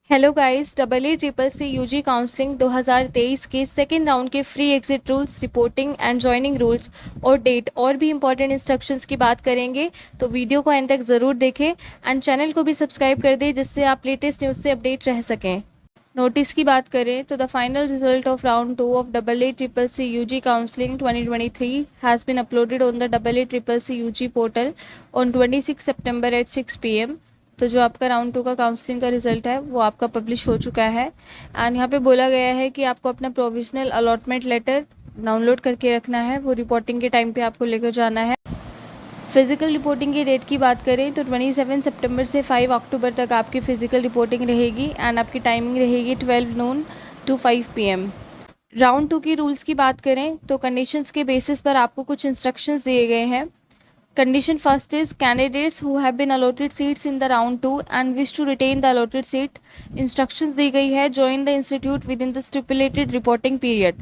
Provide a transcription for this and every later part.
Hello guys, double E triple C UG counselling 2023 के second round के free exit rules, reporting and joining rules और date और भी important instructions की बात करेंगे। तो वीडियो को एंड तक ज़रूर देखें एंड चैनल को भी सब्सक्राइब कर दें जिससे आप लेटेस्ट न्यूज़ से अपडेट रह सकें। नोटिस की बात करें तो the final result of round 2 of double E triple C UG counselling 2023 has been uploaded on the double E triple C UG portal on 26 सितंबर एट 6 PM। तो जो आपका राउंड 2 का काउंसलिंग का रिजल्ट है वो आपका पब्लिश हो चुका है एंड यहाँ पे बोला गया है कि आपको अपना प्रोविजनल अलॉटमेंट लेटर डाउनलोड करके रखना है। वो रिपोर्टिंग के टाइम पे आपको लेकर जाना है। फिज़िकल रिपोर्टिंग की डेट की बात करें तो 27 सितंबर से 5 अक्टूबर तक आपकी फ़िज़िकल रिपोर्टिंग रहेगी एंड आपकी टाइमिंग रहेगी 12 नून टू 5 PM। राउंड 2 की रूल्स की बात करें तो कंडीशंस के बेसिस पर आपको कुछ इंस्ट्रक्शंस दिए गए हैं। Condition first is candidates who have been allotted seats in the round 2 and wish to retain the allotted seat. Instructions दी गई है join the institute within the stipulated reporting period.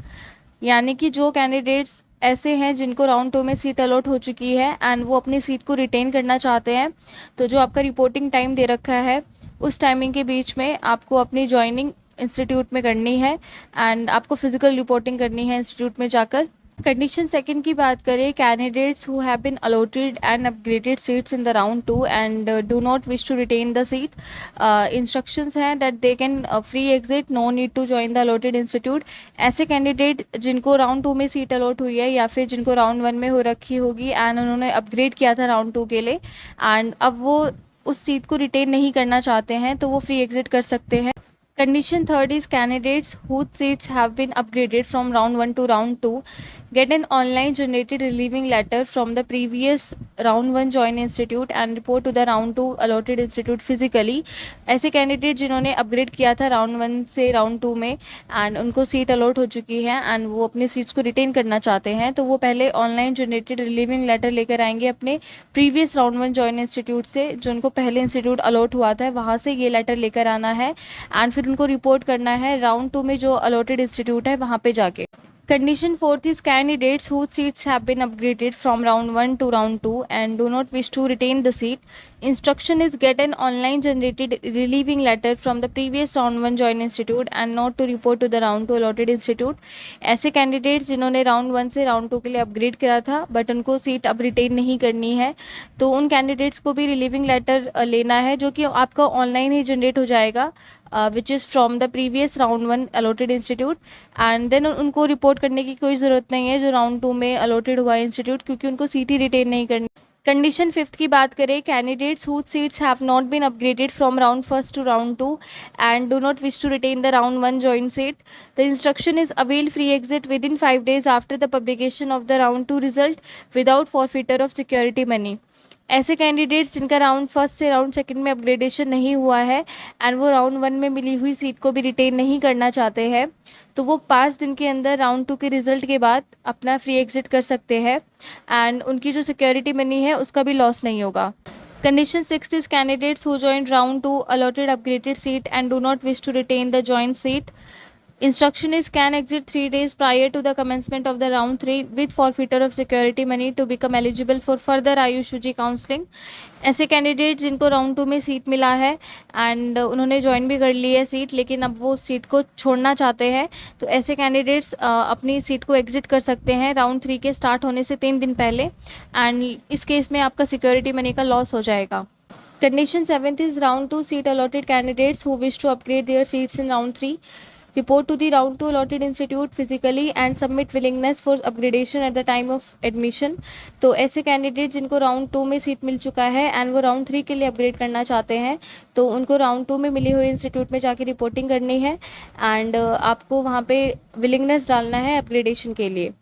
यानी कि जो कैंडिडेट्स ऐसे हैं जिनको राउंड 2 में सीट अलॉट हो चुकी है एंड वो अपनी सीट को रिटेन करना चाहते हैं, तो जो आपका रिपोर्टिंग टाइम दे रखा है उस टाइमिंग के बीच में आपको अपनी ज्वाइनिंग इंस्टीट्यूट में करनी है एंड आपको फिजिकल रिपोर्टिंग करनी है इंस्टीट्यूट में जाकर। कंडीशन सेकंड की बात करें, candidates who have been allotted and upgraded seats in the round 2 and do not wish to retain the seat. Instructions हैं that they can free exit, no need to join the allotted institute. ऐसे candidate जिनको round 2 में seat allot हुई है या फिर जिनको round 1 में हो रखी होगी एंड उन्होंने अपग्रेड किया था राउंड 2 के लिए एंड अब वो उस सीट को रिटेन नहीं करना चाहते हैं तो वो फ्री एग्जिट कर सकते हैं। Condition third is candidates whose seats have been upgraded from round 1 to round 2 get an online generated relieving letter from the previous round 1 join institute and report to the round 2 allotted institute physically। ऐसे candidate जिन्होंने upgrade किया था round 1 से round 2 में and उनको seat allot हो चुकी है एंड वो अपनी सीट्स को रिटेन करना चाहते हैं, तो वो पहले ऑनलाइन जनरेटेड रिलीविंग लेटर लेकर आएंगे अपने प्रीवियस राउंड 1 जॉइन इंस्टीट्यूट से, जो उनको पहले इंस्टीट्यूट अलॉट हुआ था वहाँ से ये लेटर लेकर आना है एंड फिर उनको रिपोर्ट करना है राउंड 2 में जो अलॉटेड इंस्टीट्यूट है वहाँ पे जाके। Condition fourth is candidates whose seats have been upgraded from round 1 to round 2 and do not wish to retain the seat. Instruction is get an online generated relieving letter from the previous round 1 join institute and not to report to the round 2 allotted institute। ऐसे candidates जिन्होंने round 1 से round 2 के लिए upgrade करा था but उनको seat अब retain नहीं करनी है, तो उन कैंडिडेट्स को भी रिलीविंग लेटर लेना है जो कि आपका ऑनलाइन ही जनरेट हो जाएगा which is from the previous round 1 allotted institute and then उनको रिपोर्ट करने की कोई ज़रूरत नहीं है जो राउंड 2 में अलॉटेड हुआ है इंस्टीट्यूट, क्योंकि उनको सीट ही रिटेन नहीं करनी। कंडीशन फिफ्थ की बात करें, candidates whose seats have not been upgraded from round 1 to round 2 and do not wish to retain the round 1 join seat. The instruction is avail free exit within 5 days after the publication of the round 2 result without forfeiture of security money. ऐसे candidates जिनका round 1 से round 2 में upgradation नहीं हुआ है and वो round 1 में मिली हुई सीट को भी रिटेन नहीं करना चाहते हैं, तो वो 5 दिन के अंदर राउंड 2 के रिजल्ट के बाद अपना फ्री एग्जिट कर सकते हैं एंड उनकी जो सिक्योरिटी मनी है उसका भी लॉस नहीं होगा। Condition 6 is candidates who join round 2 allotted upgraded seat and do not wish to retain the joint seat. Instruction is can exit 3 days prior to the commencement of the round 3 with forfeiture of security money to become eligible for further AYUSH UG counselling. ऐसे candidate जिनको round 2 में seat मिला है and उन्होंने join भी कर ली है seat लेकिन अब वो सीट को छोड़ना चाहते हैं, तो ऐसे कैंडिडेट्स अपनी सीट को एग्जिट कर सकते हैं राउंड 3 के स्टार्ट होने से 3 दिन पहले एंड इस केस में आपका सिक्योरिटी मनी का लॉस हो जाएगा। Condition 7th is round 2 seat allotted candidates who wish to upgrade their seats in round 3 report to the round 2 allotted institute physically and submit willingness for upgradation at the time of admission। तो ऐसे candidate जिनको round 2 में seat मिल चुका है and वो round 3 के लिए upgrade करना चाहते हैं, तो उनको राउंड 2 में मिली हुई इंस्टीट्यूट में जाके रिपोर्टिंग करनी है एंड आपको वहाँ पे विलिंगनेस डालना है अपग्रेडेशन के लिए।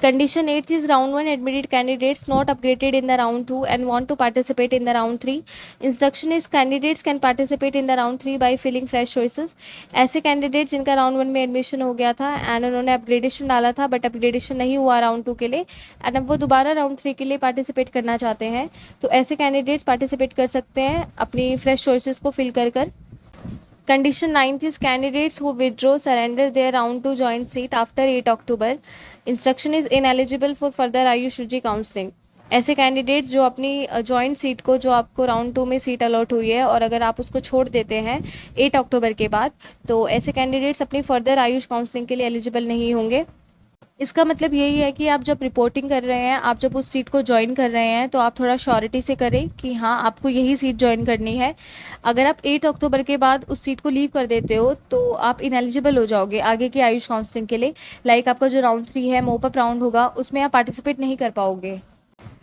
Condition 8 is round 1 admitted candidates not upgraded in the round 2 and want to participate in the round 3। Instruction is candidates can participate in the round 3 by filling fresh choices। ऐसे candidate जिनका round 1 में admission हो गया था and उन्होंने upgradation डाला था but upgradation नहीं हुआ राउंड 2 के लिए एंड अब वो दोबारा राउंड 3 के लिए पार्टिसिपेट करना चाहते हैं, तो ऐसे कैंडिडेट्स पार्टिसिपेट कर सकते हैं अपनी फ्रेश चॉइसेस को फिल कर कर। Condition 9th is candidates who withdraw surrender their round 2 joint seat after 8 October। Instruction is ineligible for further Ayush UG counseling। ऐसे कैंडिडेट्स जो अपनी जॉइंट सीट को, जो आपको राउंड 2 में सीट अलॉट हुई है और अगर आप उसको छोड़ देते हैं 8 अक्टूबर के बाद, तो ऐसे कैंडिडेट्स अपनी फर्दर आयुष काउंसलिंग के लिए एलिजिबल नहीं होंगे। इसका मतलब यही है कि आप जब रिपोर्टिंग कर रहे हैं, आप जब उस सीट को ज्वाइन कर रहे हैं, तो आप थोड़ा श्योरिटी से करें कि हाँ आपको यही सीट ज्वाइन करनी है। अगर आप 8 अक्टूबर के बाद उस सीट को लीव कर देते हो तो आप इनएलिजिबल हो जाओगे आगे की आयुष काउंसलिंग के लिए। लाइक आपका जो राउंड 3 है, मोपअप राउंड होगा, उसमें आप पार्टिसिपेट नहीं कर पाओगे।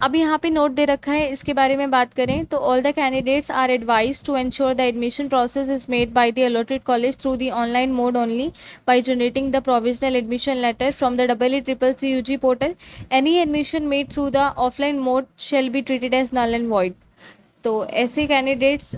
अब यहाँ पे नोट दे रखा है, इसके बारे में बात करें तो all the candidates are advise to ensure the admission process is made by the allotted college through the online mode only by generating the provisional admission letter from the EECC UG पोर्टल। Any admission made through the offline mode shall be treated as null and void. तो ऐसे candidates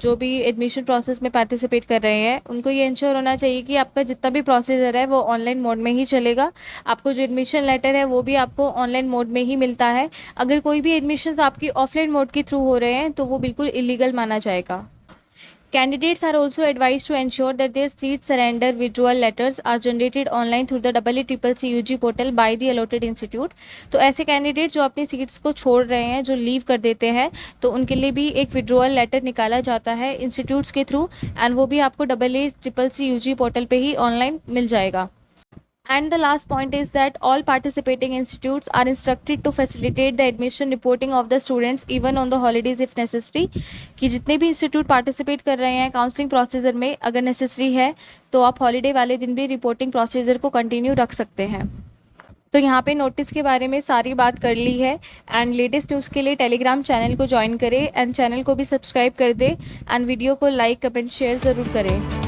जो भी admission process में participate कर रहे हैं, उनको ये इंश्योर होना चाहिए कि आपका जितना भी प्रोसीजर है वो ऑनलाइन मोड में ही चलेगा। आपको जो एडमिशन लेटर है वो भी आपको ऑनलाइन मोड में ही मिलता है। अगर कोई भी एडमिशन्स आपकी ऑफलाइन मोड के थ्रू हो रहे हैं तो वो बिल्कुल इलीगल माना जाएगा। Candidates are also advised to ensure that their seat surrender withdrawal letters are generated online through the EECC UG portal by the allotted institute। तो ऐसे कैंडिडेट जो अपनी सीट्स को छोड़ रहे हैं, जो लीव कर देते हैं, तो उनके लिए भी एक विड्रॉल लेटर निकाला जाता है इंस्टीट्यूट्स के थ्रू, एंड वो भी आपको EECC UG पोर्टल पे ही ऑनलाइन मिल जाएगा। And the last point is that all participating institutes are instructed to facilitate the admission reporting of the students even on the holidays if necessary। कि जितने भी institute participate कर रहे हैं counselling procedure में, अगर नेसेसरी है तो आप हॉलीडे वाले दिन भी रिपोर्टिंग प्रोसीजर को कंटिन्यू रख सकते हैं। तो यहाँ पे नोटिस के बारे में सारी बात कर ली है। एंड लेटेस्ट न्यूज़ के लिए टेलीग्राम चैनल को ज्वाइन करें एंड चैनल को भी सब्सक्राइब कर दें एंड वीडियो को लाइक कमेंट शेयर ज़रूर करें।